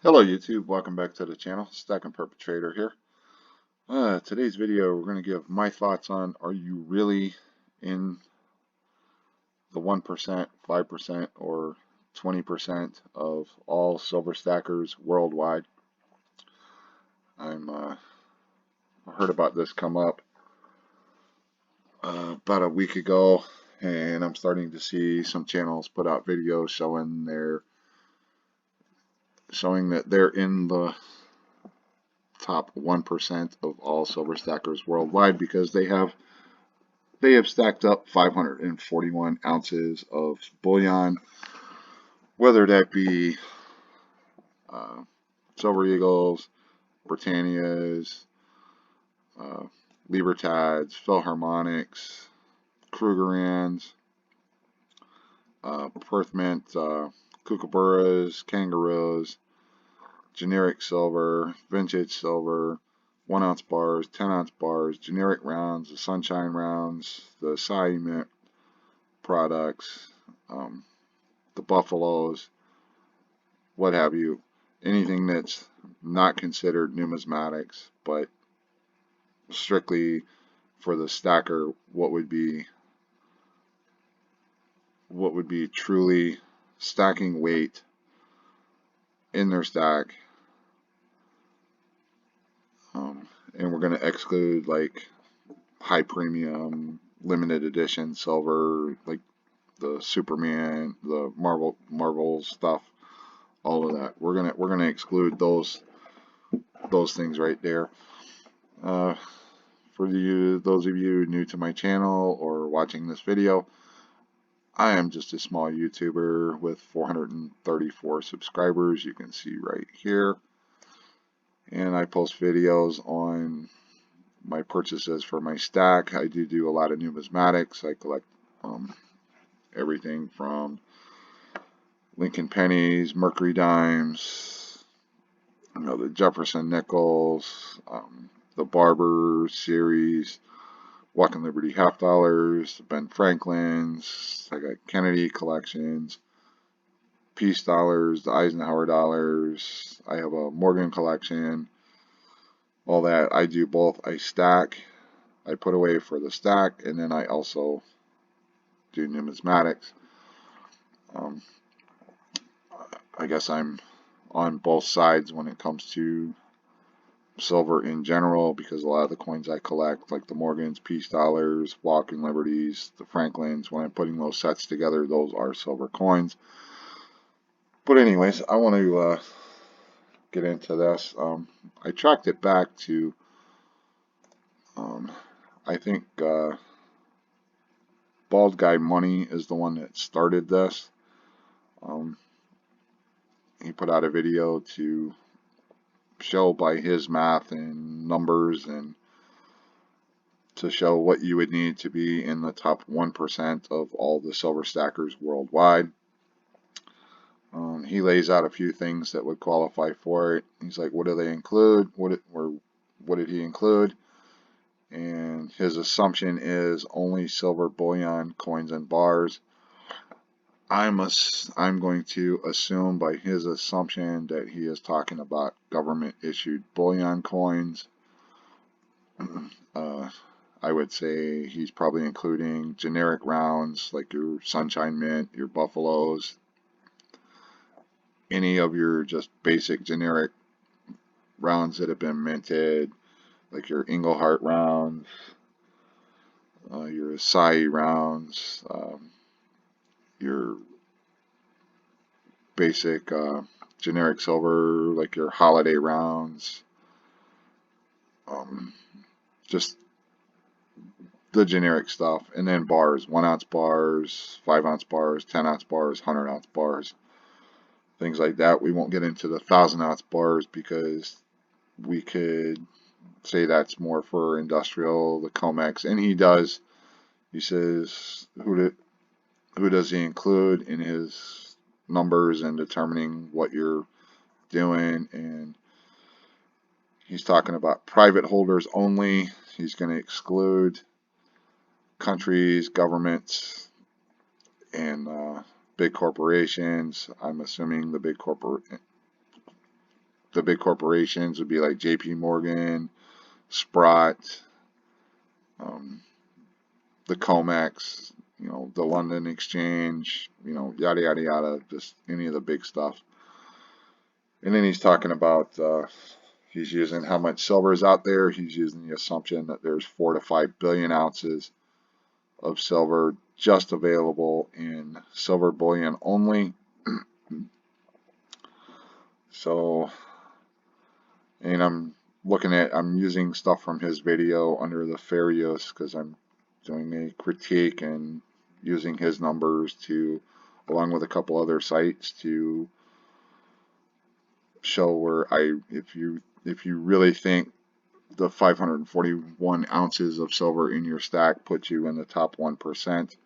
Hello YouTube, welcome back to the channel. Stack and Perpetrator here. Today's video we're going to give my thoughts on, are you really in the 1%, 5%, or 20% of all silver stackers worldwide? I heard about this come up about a week ago, and I'm starting to see some channels put out videos showing that they're in the top 1% of all silver stackers worldwide because they have stacked up 541 ounces of bullion, whether that be uh, Silver Eagles, Britannias, uh, Libertads, Philharmonics, Krugerrands, Perth Mint, Kookaburras, Kangaroos, generic silver, vintage silver, 1 ounce bars, 10 ounce bars, generic rounds, the sunshine rounds, the acai mint products, the buffaloes, what have you, anything that's not considered numismatics, but strictly for the stacker, what would be truly stacking weight in their stack. And we're going to exclude like high premium limited edition silver, like the Superman, the Marvel stuff, all of that. We're gonna exclude those things right there. For those of you new to my channel or watching this video, I am just a small YouTuber with 434 subscribers. You can see right here, and I post videos on my purchases for my stack. I do a lot of numismatics. I collect everything from Lincoln pennies, Mercury dimes, the Jefferson nickels, the Barber series, Walking Liberty half dollars, Ben Franklin's. I got Kennedy collections, Peace dollars, the Eisenhower dollars. I have a Morgan collection. All that. I do both. I stack, I put away for the stack, and then I also do numismatics. I guess I'm on both sides when it comes to silver in general, because a lot of the coins I collect, like the Morgans, Peace dollars, Walking Liberties, the Franklins, when I'm putting those sets together, those are silver coins. But anyways, I want to get into this. I tracked it back to, I think Bald Guy Money is the one that started this. He put out a video to show by his math and numbers, and to show what you would need to be in the top 1% of all the silver stackers worldwide. He lays out a few things that would qualify for it. He's like, what do they include? What did he include? And his assumption is only silver bullion coins and bars. I'm going to assume by his assumption that he is talking about government issued bullion coins. I would say he's probably including generic rounds like your Sunshine Mint, your Buffaloes, any of your just basic generic rounds that have been minted, like your Englehart rounds, your acai rounds, your basic generic silver, like your holiday rounds, just the generic stuff, and then bars, 1 ounce bars, 5 ounce bars, 10 ounce bars, 100 ounce bars, things like that. We won't get into the 1,000 ounce bars because we could say that's more for industrial, the COMEX, and he does. He says who does he include in his numbers and determining what you're doing, and he's talking about private holders only. He's going to exclude countries, governments, and big corporations. I'm assuming the big the big corporations would be like JP Morgan, Sprott, the COMEX, the London Exchange, yada, yada, yada, just any of the big stuff. And then he's talking about, he's using how much silver is out there. He's using the assumption that there's 4 to 5 billion ounces of silver just available in silver bullion only. So, and I'm using stuff from his video under the fair use because I'm doing a critique and using his numbers to, along with a couple other sites, to show where if you really think the 541 ounces of silver in your stack puts you in the top 1%,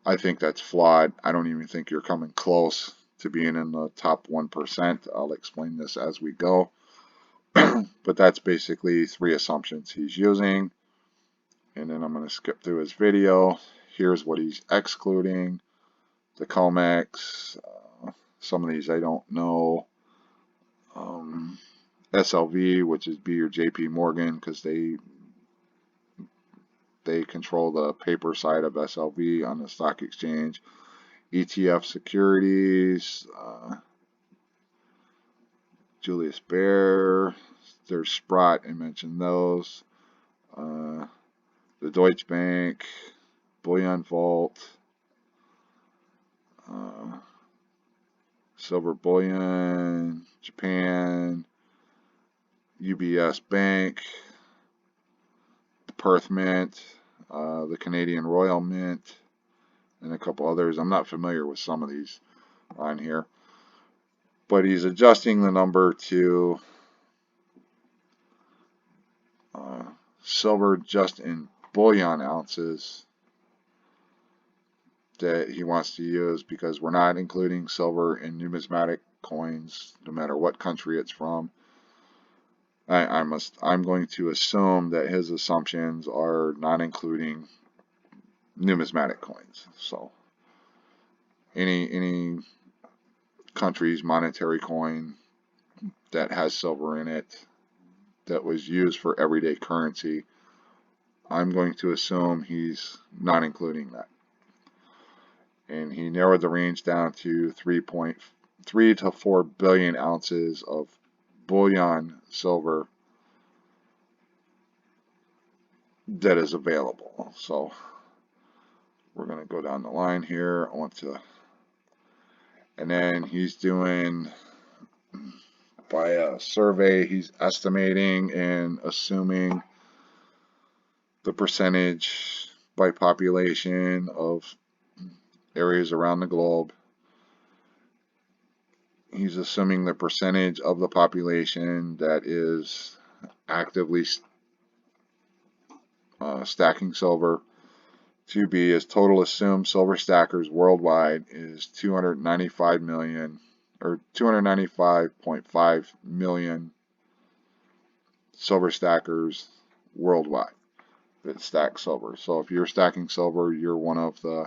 I think that's flawed. I don't even think you're coming close to being in the top 1%. I'll explain this as we go. But that's basically 3 assumptions he's using. And then I'm going to skip through his video. Here's what he's excluding. The COMEX. Some of these I don't know. SLV, which is B or JP Morgan, because they control the paper side of SLV on the stock exchange. ETF securities. Julius Baer. There's Sprott, I mentioned those. The Deutsche Bank, Bullion Vault, Silver Bullion, Japan, UBS Bank, the Perth Mint, the Canadian Royal Mint, and a couple others. I'm not familiar with some of these on here. But he's adjusting the number to silver just in bullion ounces that he wants to use, because we're not including silver in numismatic coins, no matter what country it's from. I'm going to assume that his assumptions are not including numismatic coins. So any country's monetary coin that has silver in it that was used for everyday currency, I'm going to assume he's not including that. And he narrowed the range down to 3.3 to 4 billion ounces of bullion silver that is available. So we're going to go down the line here. And then he's doing, by a survey, he's estimating and assuming the percentage by population of areas around the globe. He's assuming the percentage of the population that is actively stacking silver to be, his total assumed silver stackers worldwide is 295 million, or 295.5 million silver stackers worldwide that stack silver. So if you're stacking silver, you're one of the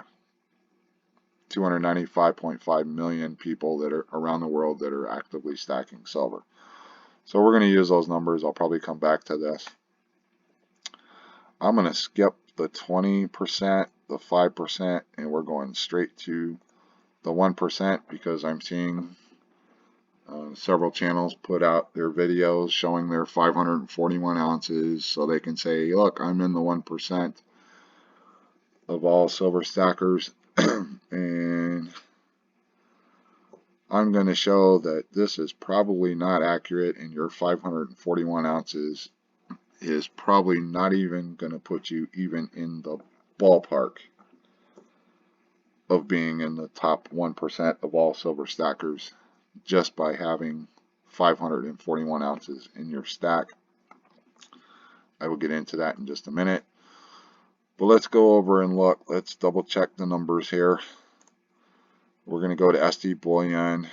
295.5 million people that are around the world that are actively stacking silver. So we're going to use those numbers. I'll probably come back to this. I'm going to skip the 20%, the 5%, and we're going straight to the 1%, because I'm seeing several channels put out their videos showing their 541 ounces, so they can say, look, I'm in the 1% of all silver stackers. And I'm going to show that this is probably not accurate, and your 541 ounces is probably not even going to put you even in the ballpark of being in the top 1% of all silver stackers just by having 541 ounces in your stack. I will get into that in just a minute. But let's go over and look. Let's double check the numbers here. We're going to go to SD Bullion.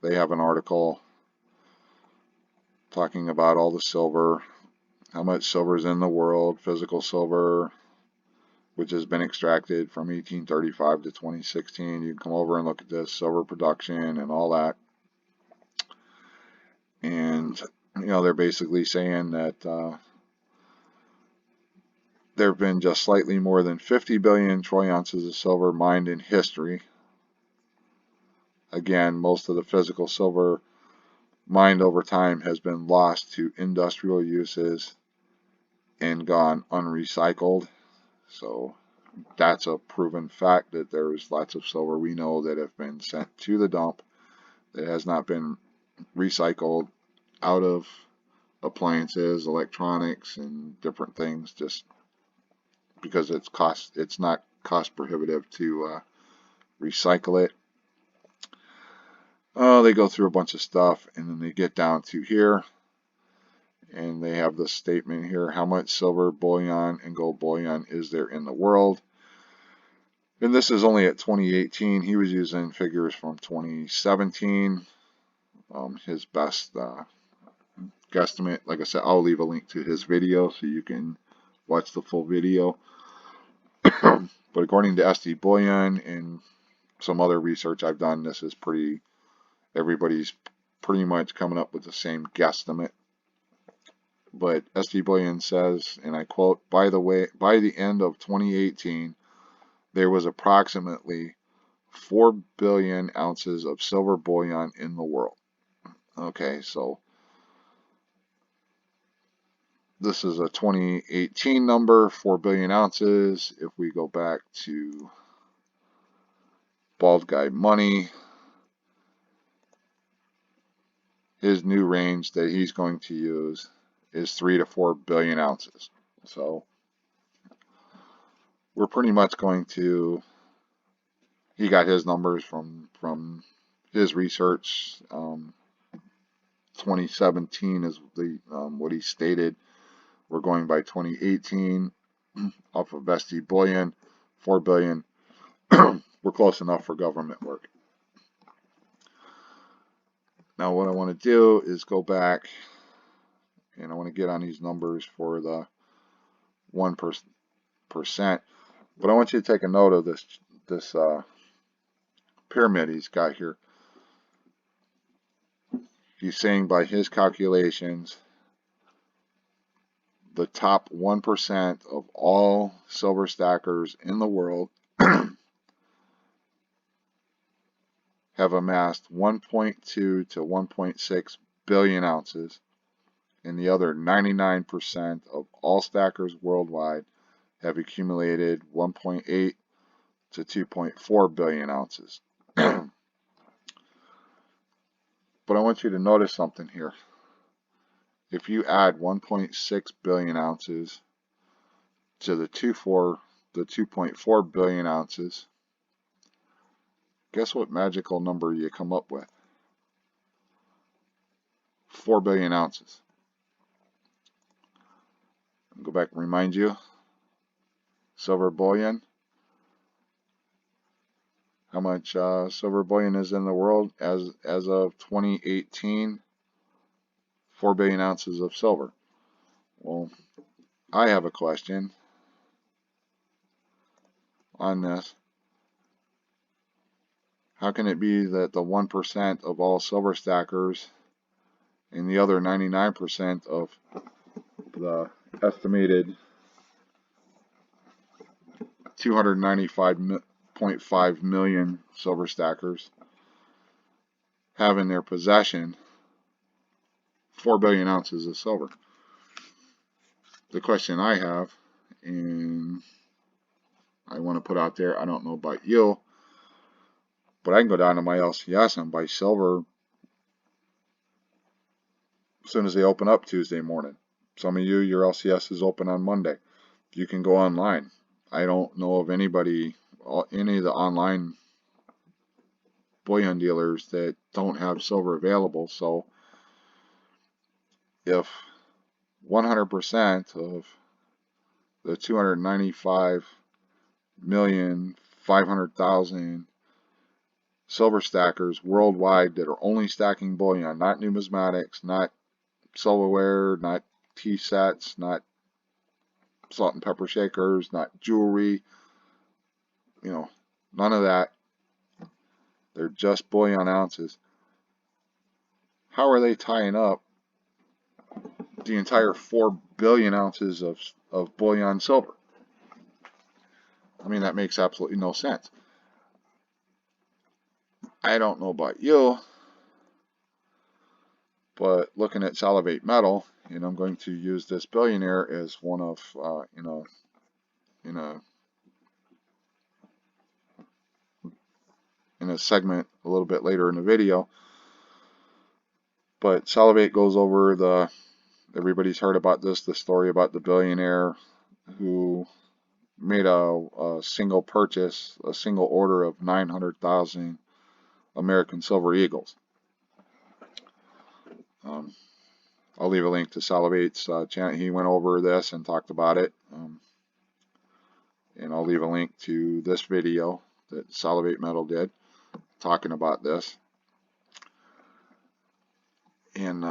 They have an article talking about all the silver, how much silver is in the world, physical silver, which has been extracted from 1835 to 2016. You can come over and look at this, silver production and all that. And, they're basically saying that there have been just slightly more than 50 billion troy ounces of silver mined in history. Again, most of the physical silver mined over time has been lost to industrial uses and gone unrecycled. So that's a proven fact that there's lots of silver we know that have been sent to the dump that has not been recycled out of appliances, electronics, and different things, just because it's not cost prohibitive to recycle it. They go through a bunch of stuff, and then they get down to here, and they have this statement here: how much silver bullion and gold bullion is there in the world? And this is only at 2018. He was using figures from 2017. His best guesstimate, like I said, I'll leave a link to his video so you can watch the full video. But according to SD Bullion and some other research I've done, this is everybody's pretty much coming up with the same guesstimate. But SD Bullion says, and I quote, by the end of 2018, there was approximately 4 billion ounces of silver bullion in the world. Okay, so this is a 2018 number, 4 billion ounces. If we go back to Bald Guy Money, his new range that he's going to use is 3 to 4 billion ounces. So we're pretty much going to, he got his numbers from his research. 2017 is what he stated. We're going by 2018 off of SD Bullion, 4 billion. We're close enough for government work. Now what I want to do is go back, and I want to get on these numbers for the 1%. But I want you to take a note of this pyramid he's got here. He's saying by his calculations, the top 1% of all silver stackers in the world have amassed 1.2 to 1.6 billion ounces, and the other 99% of all stackers worldwide have accumulated 1.8 to 2.4 billion ounces. But I want you to notice something here. If you add 1.6 billion ounces to the 2.4 billion ounces, guess what magical number you come up with? 4 billion ounces. I'll go back and remind you, silver bullion. How much silver bullion is in the world as of 2018? 4 billion ounces of silver. Well, I have a question on this. How can it be that the 1% of all silver stackers and the other 99% of the estimated 295.5 million silver stackers have in their possession 4 billion ounces of silver? The question I have, and I want to put out there, I don't know about you, but I can go down to my LCS and buy silver as soon as they open up Tuesday morning. Some of you, your LCS is open on Monday. You can go online. I don't know of any of the online bullion dealers that don't have silver available. So if 100% of the 295,500,000 silver stackers worldwide that are only stacking bullion, not numismatics, not silverware, not tea sets, not salt and pepper shakers, not jewelry, none of that. They're just bullion ounces. how are they tying up the entire 4 billion ounces of bullion silver? I mean, that makes absolutely no sense. I don't know about you, but looking at Salivate Metal, and I'm going to use this billionaire as one of, in a segment a little bit later in the video. But Salivate goes over everybody's heard about this, the story about the billionaire who made a single purchase, a single order of 900,000 American Silver Eagles. I'll leave a link to Salivate's channel. He went over this and talked about it. And I'll leave a link to this video that Salivate Metal did talking about this. And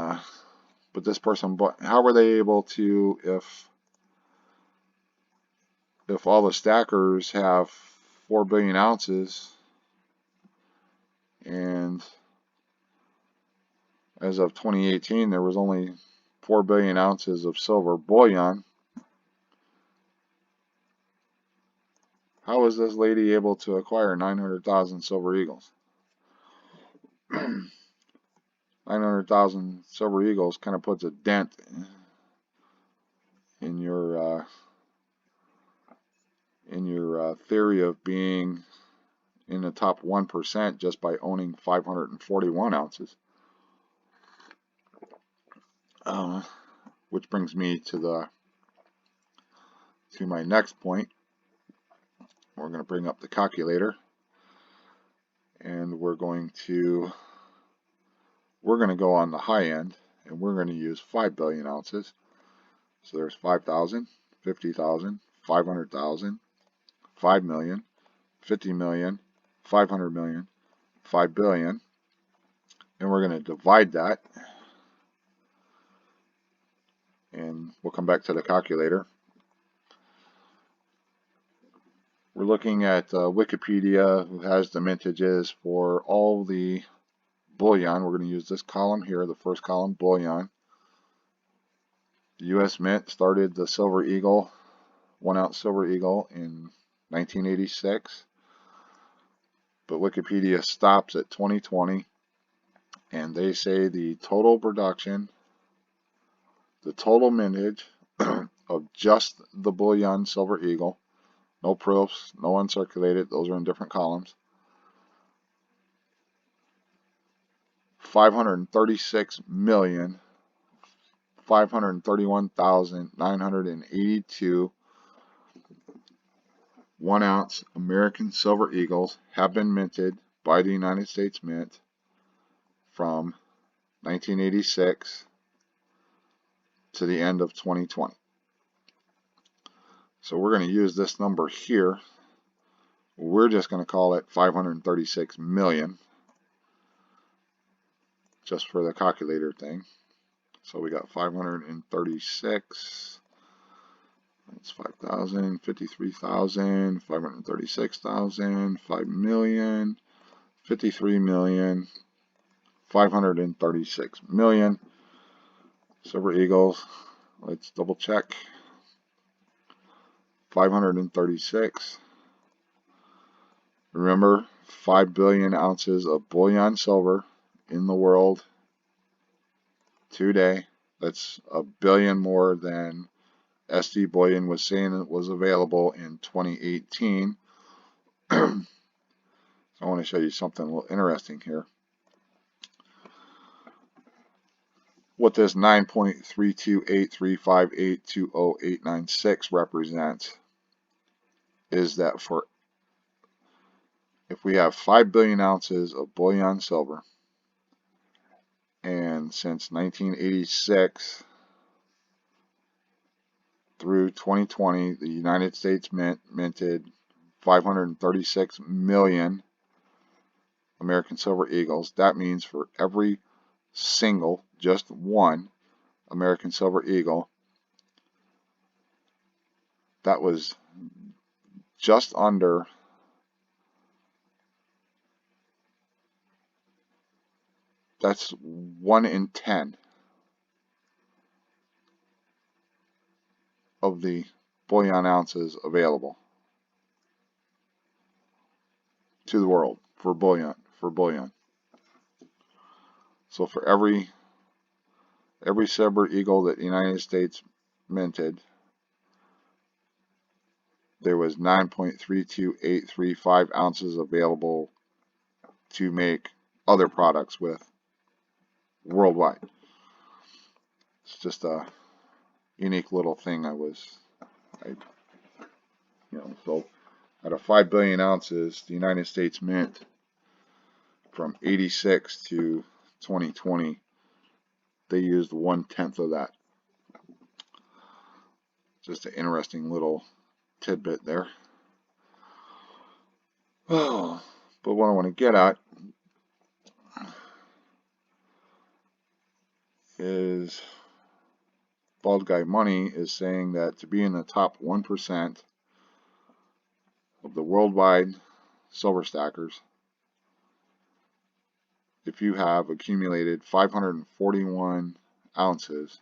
but this person, how were they able to, if all the stackers have 4 billion ounces, and as of 2018 there was only 4 billion ounces of silver bullion, how was this lady able to acquire 900,000 silver eagles? 900,000 silver eagles kind of puts a dent in your theory of being in the top 1% just by owning 541 ounces. Which brings me to my next point. We're going to bring up the calculator, and we're going to go on the high end, and we're going to use 5 billion ounces. So there's 5,000, 50,000, 500,000, 5 million, 50 million, 500 million, 5 billion, and we're going to divide that, and we'll come back to the calculator. We're looking at Wikipedia, who has the mintages for all the bullion. We're going to use this column here, the first column, bullion. The U.S. Mint started the Silver Eagle, 1 ounce Silver Eagle, in 1986. But Wikipedia stops at 2020, and they say the total production, the total mintage of just the bullion Silver Eagle, no proofs, no uncirculated, those are in different columns, 536,531,982 1 ounce American Silver Eagles have been minted by the United States Mint from 1986 to the end of 2020. So we're going to use this number here. We're just going to call it 536 million, just for the calculator thing. So we got 536, that's 5,000, 53,000, 536,000, 5 million, 53 million, 536 million Silver Eagles. Let's double check. 536. Remember, 5 billion ounces of bullion silver in the world today. That's a billion more than SD Bullion was saying it was available in 2018. So I want to show you something a little interesting here. What this 9.32835820896 represents is that if we have 5 billion ounces of bullion silver, and since 1986 through 2020, the United States Mint minted 536 million American Silver Eagles. That means for every single, just one American Silver Eagle, that was just under That's 1 in 10 of the bullion ounces available to the world for bullion. So for every silver eagle that the United States minted, there was 9.32835 ounces available to make other products with worldwide. It's just a unique little thing so out of 5 billion ounces, the United States mint from 86 to 2020, they used 1/10 of that. Just an interesting little tidbit there. Oh, but what I want to get at is Bald Guy Money is saying that to be in the top 1% of the worldwide silver stackers, if you have accumulated 541 ounces,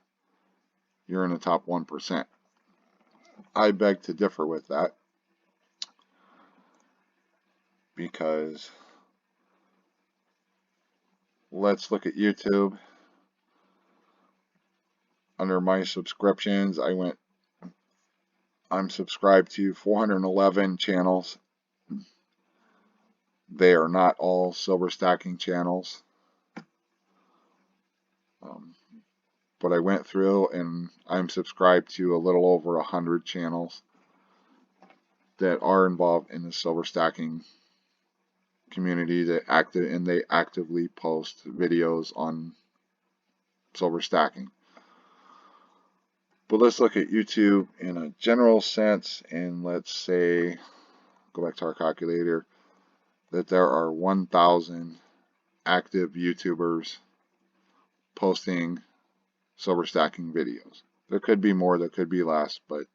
you're in the top 1%. I beg to differ with that, because let's look at YouTube. Under my subscriptions, I'm subscribed to 411 channels. They are not all silver stacking channels. But I went through and I'm subscribed to a little over 100 channels that are involved in the silver stacking community they actively post videos on silver stacking. But let's look at YouTube in a general sense, and let's say, go back to our calculator, that there are 1,000 active YouTubers posting silver stacking videos. There could be more, there could be less, but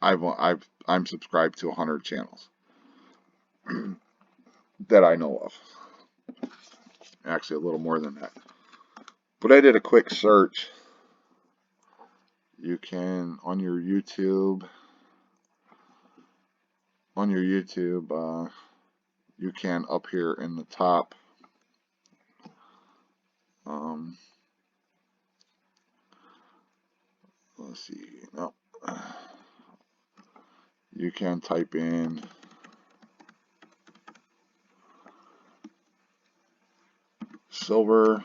I'm subscribed to 100 channels that I know of. Actually, a little more than that. But I did a quick search. You can, on your YouTube, you can up here in the top, let's see, no, you can type in silver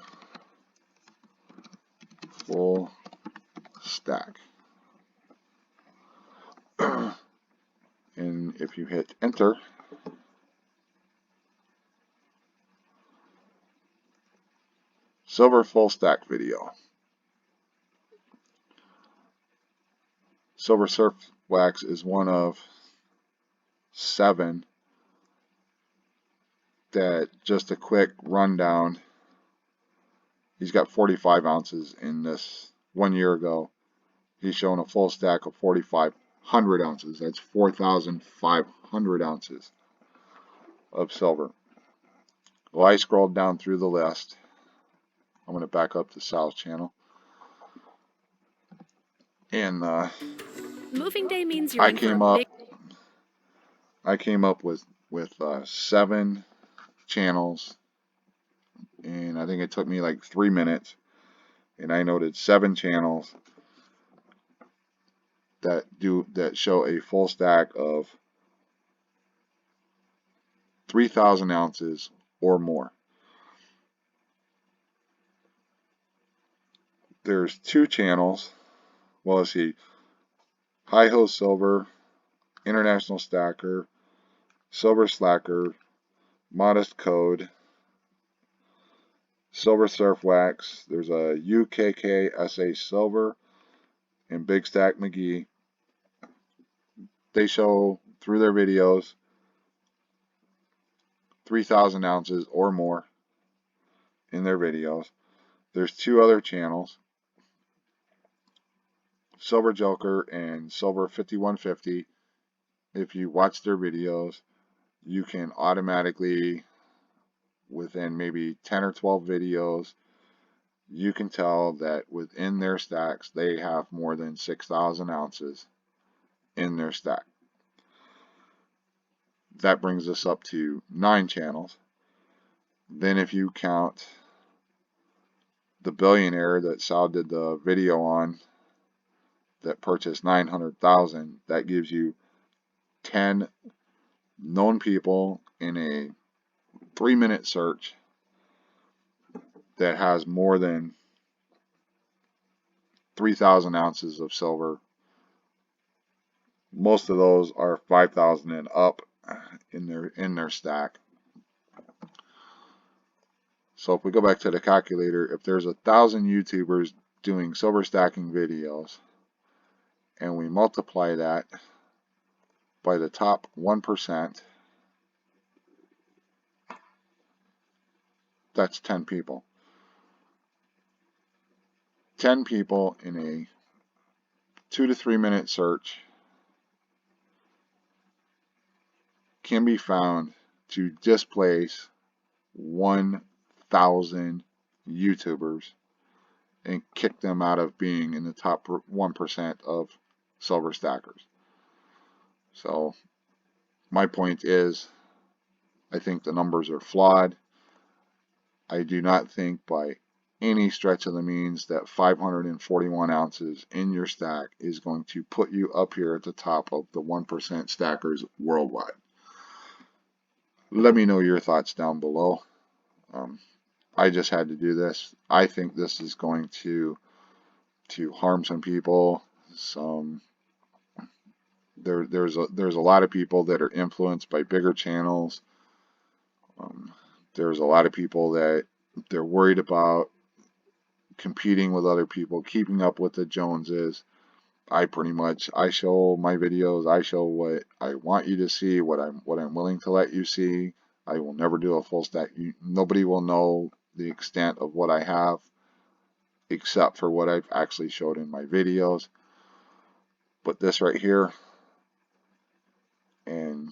full stack. And if you hit enter, silver full stack video. Silver Surf Wax is one of 7 that, just a quick rundown, he's got 45 ounces in this. 1 year ago, he's shown a full stack of 4,500 ounces. That's 4,500 ounces of silver. Well, I scrolled down through the list. I'm going to back up to Sal's channel. And moving day means you're I came up with 7 channels, and I think it took me like 3 minutes, and I noted 7 channels that show a full stack of 3,000 ounces or more. There's 2 channels. Well, let's see. High Ho Silver, International Stacker, Silver Slacker, Modest Code, Silver Surf Wax. There's a UKKSA Silver and Big Stack McGee. They show through their videos 3,000 ounces or more in their videos. There's 2 other channels, Silver Joker and Silver 5150. If you watch their videos, you can automatically, within maybe 10 or 12 videos, you can tell that within their stacks, they have more than 6,000 ounces in their stack. That brings us up to 9 channels. Then if you count the billionaire that Sal did the video on that purchased 900,000, that gives you 10 known people in a 3-minute search that has more than 3,000 ounces of silver. Most of those are 5,000 and up in their stack. So if we go back to the calculator, if there's 1,000 YouTubers doing silver stacking videos, and we multiply that by the top 1%, that's 10 people. 10 people in a 2 to 3 minute search can be found to displace 1,000 YouTubers and kick them out of being in the top 1% of silver stackers. So my point is, I think the numbers are flawed. I do not think by any stretch of the means that 541 ounces in your stack is going to put you up here at the top of the 1% stackers worldwide. Let me know your thoughts down below. I just had to do this. I think this is going to harm some people. There's a lot of people that are influenced by bigger channels. There's a lot of people that they're worried about competing with other people, keeping up with the Joneses. I show my videos, I show what I want you to see, what I'm willing to let you see. I will never do a full stack. Nobody will know the extent of what I have except for what I've actually showed in my videos. But this right here, and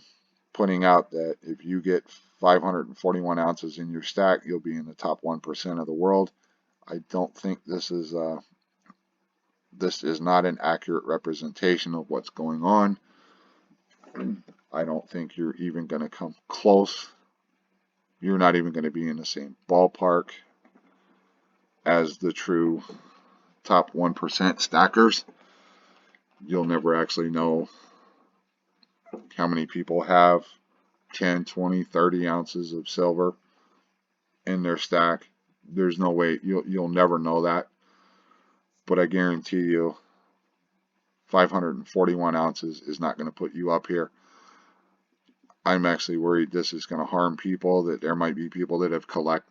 pointing out that if you get 541 ounces in your stack, you'll be in the top 1% of the world. I don't think this is not an accurate representation of what's going on. I don't think you're even going to come close. You're not even going to be in the same ballpark as the true top 1% stackers. You'll never actually know how many people have 10, 20, 30 ounces of silver in their stack. There's no way, you'll never know that. But I guarantee you 541 ounces is not going to put you up here. I'm actually worried this is going to harm people, that there might be people that have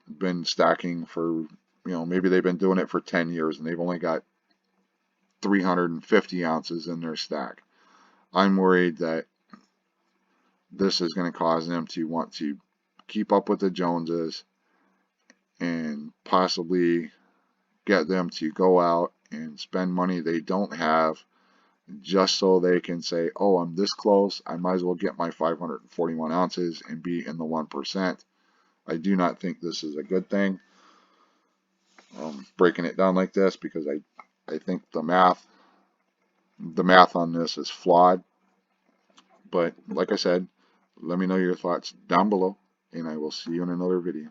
been stacking for, maybe they've been doing it for 10 years and they've only got 350 ounces in their stack. I'm worried that this is going to cause them to want to keep up with the Joneses and possibly get them to go out and spend money they don't have just so they can say, oh, I'm this close, I might as well get my 541 ounces and be in the 1%. I do not think this is a good thing. Breaking it down like this, because I think the math on this is flawed. But like I said, let me know your thoughts down below, and I will see you in another video.